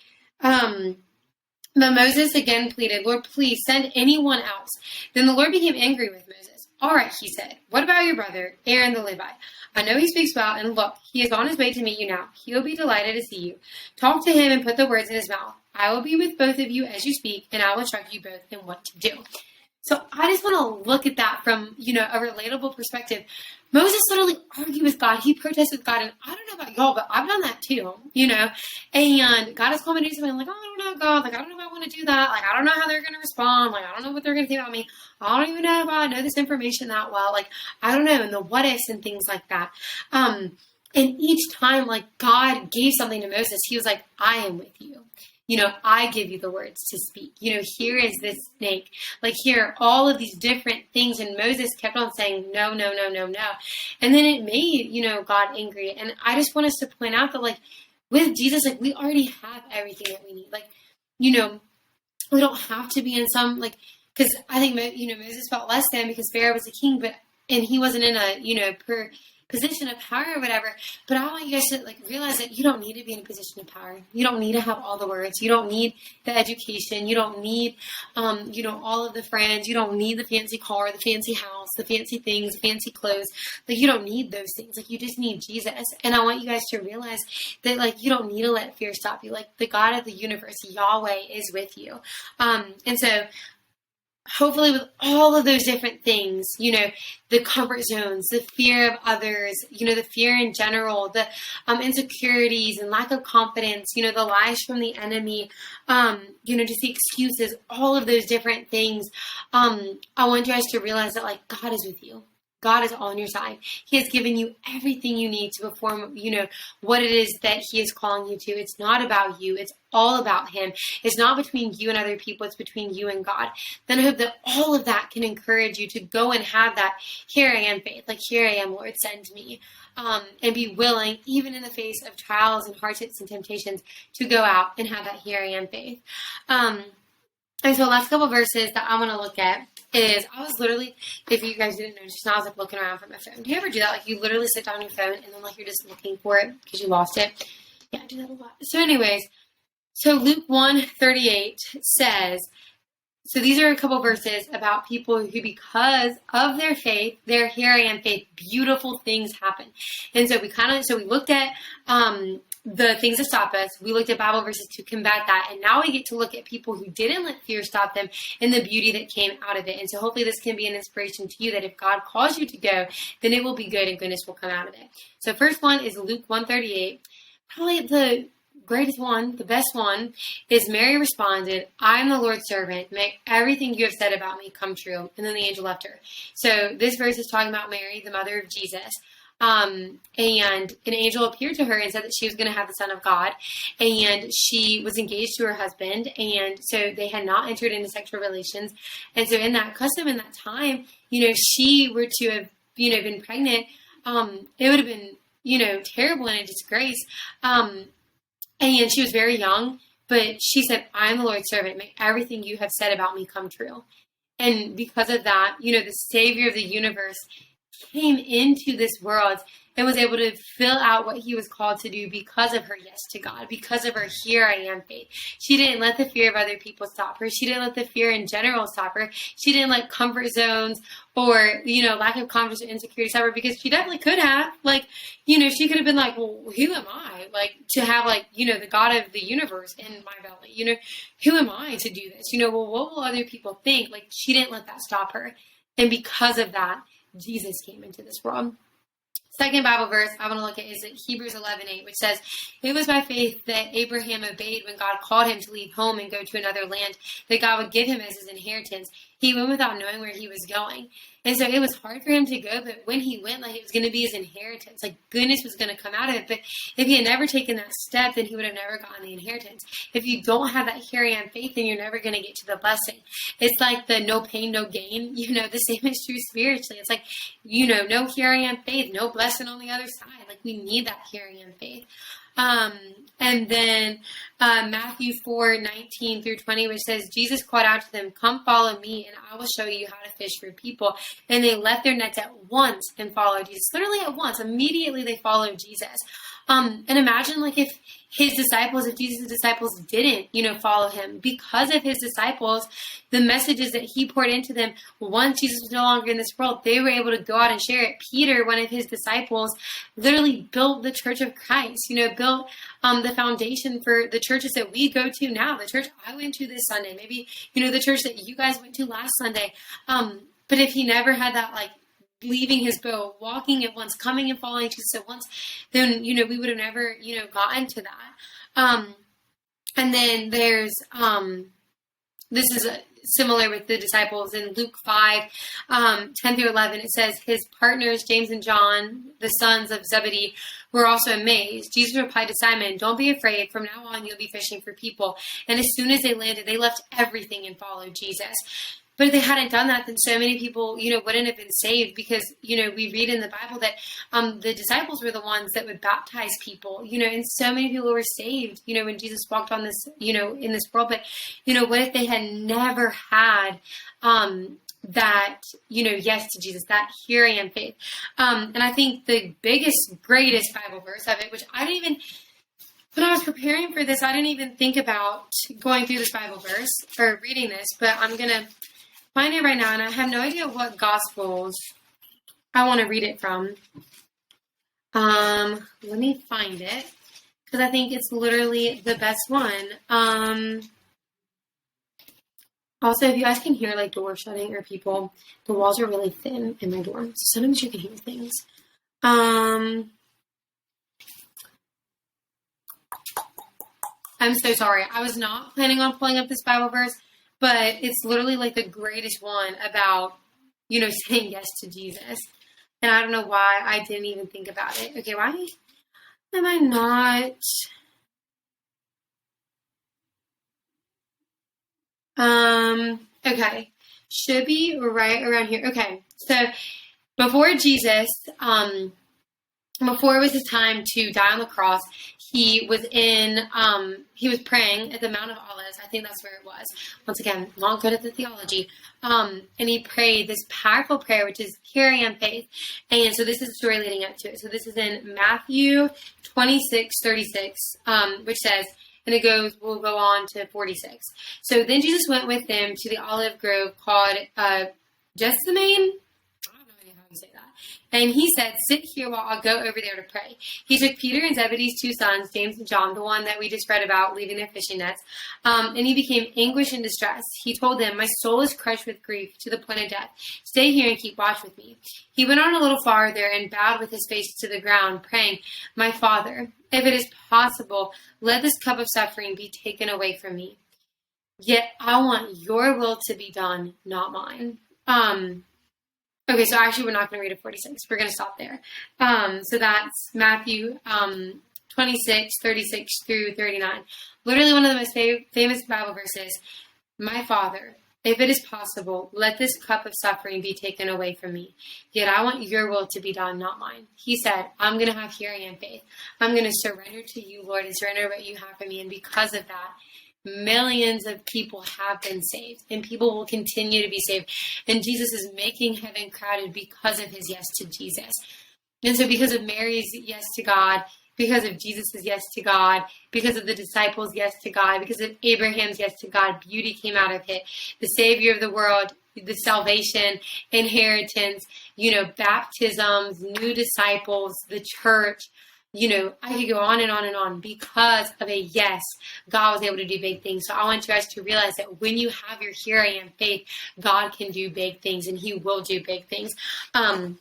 But Moses again pleaded, Lord, please send anyone else. Then the Lord became angry with Moses. All right, he said, what about your brother, Aaron the Levite? I know he speaks well, and look, he is on his way to meet you now. He will be delighted to see you. Talk to him and put the words in his mouth. I will be with both of you as you speak, and I will instruct you both in what to do. So I just want to look at that from, a relatable perspective. Moses literally argued with God. He protested with God. And I don't know about y'all, but I've done that too, And God has called me to do something. I'm I don't know, God. I don't know if I want to do that. I don't know how they're going to respond. I don't know what they're going to think about me. I don't even know if I know this information that well. I don't know. And the what ifs and things like that. And each time, God gave something to Moses, he was I am with you. I give you the words to speak. Here is this snake. Like, here are all of these different things. And Moses kept on saying, no, no, no, no, no. And then it made, God angry. And I just want us to point out that, like, with Jesus, like, we already have everything that we need. Like, we don't have to be in some, like, because I think, Moses felt less than because Pharaoh was a king, and he wasn't in a, position of power or whatever. But I want you guys to, like, realize that you don't need to be in a position of power. You don't need to have all the words. You don't need the education. You don't need, all of the friends. You don't need the fancy car, the fancy house, the fancy things, fancy clothes. Like, you don't need those things. Like, you just need Jesus. And I want you guys to realize that, like, you don't need to let fear stop you. Like, the God of the universe, Yahweh, is with you. And so, hopefully with all of those different things, the comfort zones, the fear of others, the fear in general, the insecurities and lack of confidence, the lies from the enemy, just the excuses, all of those different things. I want you guys to realize that, like, God is with you. God is on your side. He has given you everything you need to perform, what it is that he is calling you to. It's not about you. It's all about him. It's not between you and other people. It's between you and God. Then I hope that all of that can encourage you to go and have that, here I am faith. Like, here I am, Lord, send me. And be willing, even in the face of trials and hardships and temptations, to go out and have that here I am faith. And so last couple verses that I want to look at is, I was literally, if you guys didn't know, just now I was like looking around for my phone. Do you ever do that? Like, you literally sit down on your phone and then, like, you're just looking for it because you lost it. Yeah, I do that a lot. So anyways, so Luke 1:38 says, so these are a couple verses about people who, because of their faith, their here I am faith, beautiful things happen. And so we looked at, the things that stop us. We looked at Bible verses to combat that. And now we get to look at people who didn't let fear stop them and the beauty that came out of it. And so hopefully this can be an inspiration to you that if God calls you to go, then it will be good and goodness will come out of it. So first one is Luke 1:38. Probably the greatest one, the best one, is Mary responded, I am the Lord's servant. May everything you have said about me come true. And then the angel left her. So this verse is talking about Mary, the mother of Jesus. And an angel appeared to her and said that she was going to have the Son of God, and she was engaged to her husband, and so they had not entered into sexual relations. And so in that custom, in that time, she were to have, been pregnant, it would have been, terrible and a disgrace. And she was very young, but she said, I am the Lord's servant. May everything you have said about me come true. And because of that, the Savior of the universe came into this world and was able to fill out what he was called to do because of her yes to God, because of her here I am faith. She didn't let the fear of other people stop her. She didn't let the fear in general stop her. She didn't let comfort zones or, lack of confidence or insecurity stop her, because she definitely could have. Like, she could have been like, well, who am I? Like, to have, like, the God of the universe in my belly. Who am I to do this? Well, what will other people think? Like, she didn't let that stop her. And because of that, Jesus came into this world. Second Bible verse I want to look at is Hebrews 11:8, which says, it was by faith that Abraham obeyed when God called him to leave home and go to another land that God would give him as his inheritance. He went without knowing where he was going. And so it was hard for him to go, but when he went, like, it was going to be his inheritance. Like, goodness was going to come out of it. But if he had never taken that step, then he would have never gotten the inheritance. If you don't have that here I am faith, then you're never going to get to the blessing. It's like the no pain, no gain. The same is true spiritually. It's like, no here I am faith, no blessing on the other side. Like, we need that here I am faith. And then Matthew 4:19-20, which says, Jesus called out to them, come follow me, and I will show you how to fish for people. And they left their nets at once and followed Jesus. Literally at once. Immediately they followed Jesus. And imagine, like, if Jesus' disciples didn't, follow him. Because of his disciples, the messages that he poured into them, once Jesus was no longer in this world, they were able to go out and share it. Peter, one of his disciples, literally built the church of Christ, built the foundation for the churches that we go to now, the church I went to this Sunday, maybe, the church that you guys went to last Sunday. But if he never had that, like, leaving his boat, walking at once, coming and following Jesus at once, then, we would have never, gotten to that. And then there's, this is similar with the disciples in Luke 5, 10 through 11. It says, his partners, James and John, the sons of Zebedee, were also amazed. Jesus replied to Simon, don't be afraid. From now on, you'll be fishing for people. And as soon as they landed, they left everything and followed Jesus. But if they hadn't done that, then so many people, wouldn't have been saved because, we read in the Bible that the disciples were the ones that would baptize people, and so many people were saved, when Jesus walked on this, in this world. But, what if they had never had that, yes to Jesus, that here I am faith. And I think the greatest Bible verse of it, which I didn't even, when I was preparing for this, I didn't even think about going through this Bible verse or reading this, but I'm going to find it right now, and I have no idea what Gospels I want to read it from. Let me find it, because I think it's literally the best one. Also, if you guys can hear, doors shutting or people, the walls are really thin in my dorm, so sometimes you can hear things. I'm so sorry. I was not planning on pulling up this Bible verse, but it's literally the greatest one about, saying yes to Jesus. And I don't know why I didn't even think about it. Okay, why am I not? Okay. Should be right around here. Okay. So before Jesus, before it was his time to die on the cross, he was praying at the Mount of Olives. I think that's where it was. Once again, not good at the theology. And he prayed this powerful prayer, which is, here I am faith. And so this is the story leading up to it. So this is in Matthew 26:36, which says, and we'll go on to 46. So then Jesus went with them to the olive grove called Gethsemane. And he said, sit here while I'll go over there to pray. He took Peter and Zebedee's two sons, James and John, the one that we just read about leaving their fishing nets, and he became anguished and distressed. He told them, my soul is crushed with grief to the point of death. Stay here and keep watch with me. He went on a little farther and bowed with his face to the ground, praying, my Father, if it is possible, let this cup of suffering be taken away from me. Yet I want your will to be done, not mine. Okay, so actually we're not going to read it 46. We're going to stop there. So that's Matthew 26:36 through 39. Literally one of the most famous Bible verses. My Father, if it is possible, let this cup of suffering be taken away from me. Yet I want your will to be done, not mine. He said, I'm going to have here I am faith. I'm going to surrender to you, Lord, and surrender what you have for me. And because of that, millions of people have been saved, and people will continue to be saved. And Jesus is making heaven crowded because of his yes to Jesus. And so because of Mary's yes to God, because of Jesus' yes to God, because of the disciples' yes to God, because of Abraham's yes to God, beauty came out of it. The Savior of the world, the salvation, inheritance, baptisms, new disciples, the church. I could go on and on and on. Because of a yes, God was able to do big things. So I want you guys to realize that when you have your here I am faith, God can do big things, and he will do big things. And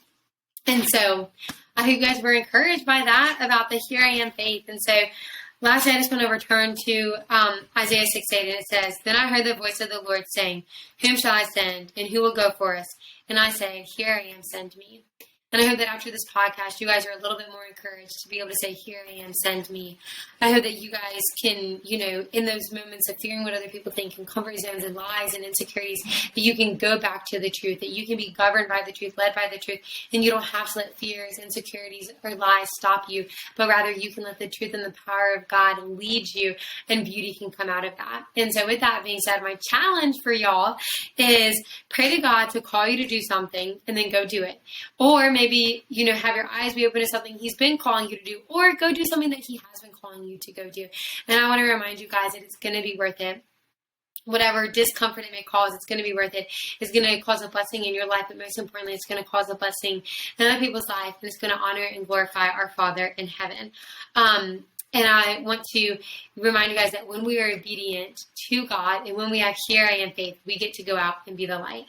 so I hope you guys were encouraged by that about the here I am faith. And so lastly, I just want to return to Isaiah 6:8, and it says, then I heard the voice of the Lord saying, whom shall I send, and who will go for us? And I said, here I am, send me. And I hope that after this podcast, you guys are a little bit more encouraged to be able to say, here I am, send me. I hope that you guys can, in those moments of fearing what other people think and comfort zones and lies and insecurities, that you can go back to the truth, that you can be governed by the truth, led by the truth, and you don't have to let fears, insecurities, or lies stop you, but rather you can let the truth and the power of God lead you, and beauty can come out of that. And so with that being said, my challenge for y'all is pray to God to call you to do something and then go do it. Or maybe, have your eyes be open to something he's been calling you to do, or go do something that he has been calling you to go do. And I want to remind you guys that it's going to be worth it. Whatever discomfort it may cause, it's going to be worth it. It's going to cause a blessing in your life, but most importantly, it's going to cause a blessing in other people's life, and it's going to honor and glorify our Father in heaven. And I want to remind you guys that when we are obedient to God, and when we have here I am faith, we get to go out and be the light.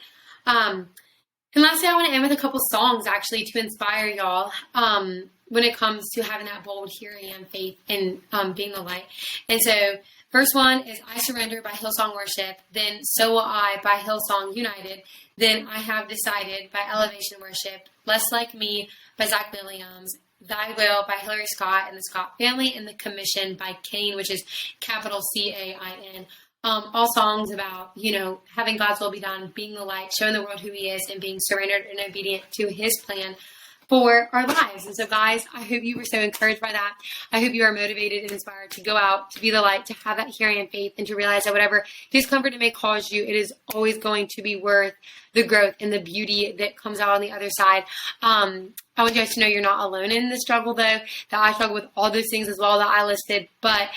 And lastly, I want to end with a couple songs, actually, to inspire y'all when it comes to having that bold, here I am faith and being the light. And so First one is I Surrender by Hillsong Worship, then So Will I by Hillsong United, then I Have Decided by Elevation Worship, Less Like Me by Zach Williams, Thy Will by Hillary Scott and the Scott Family, and The Commission by Cain, which is capital C-A-I-N. All songs about, having God's will be done, being the light, showing the world who he is, and being surrendered and obedient to his plan for our lives. And so, guys, I hope you were so encouraged by that. I hope you are motivated and inspired to go out, to be the light, to have that hearing and faith, and to realize that whatever discomfort it may cause you, it is always going to be worth the growth and the beauty that comes out on the other side. I want you guys to know you're not alone in the struggle, though, that I struggle with all those things as well that I listed. But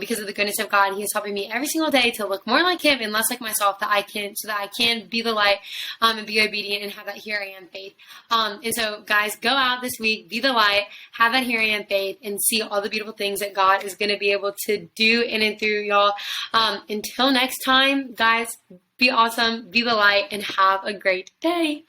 because of the goodness of God, he is helping me every single day to look more like him and less like myself, so that I can be the light and be obedient and have that here I am faith. And so, guys, go out this week, be the light, have that here I am faith, and see all the beautiful things that God is going to be able to do in and through y'all. Until next time, guys, be awesome, be the light, and have a great day.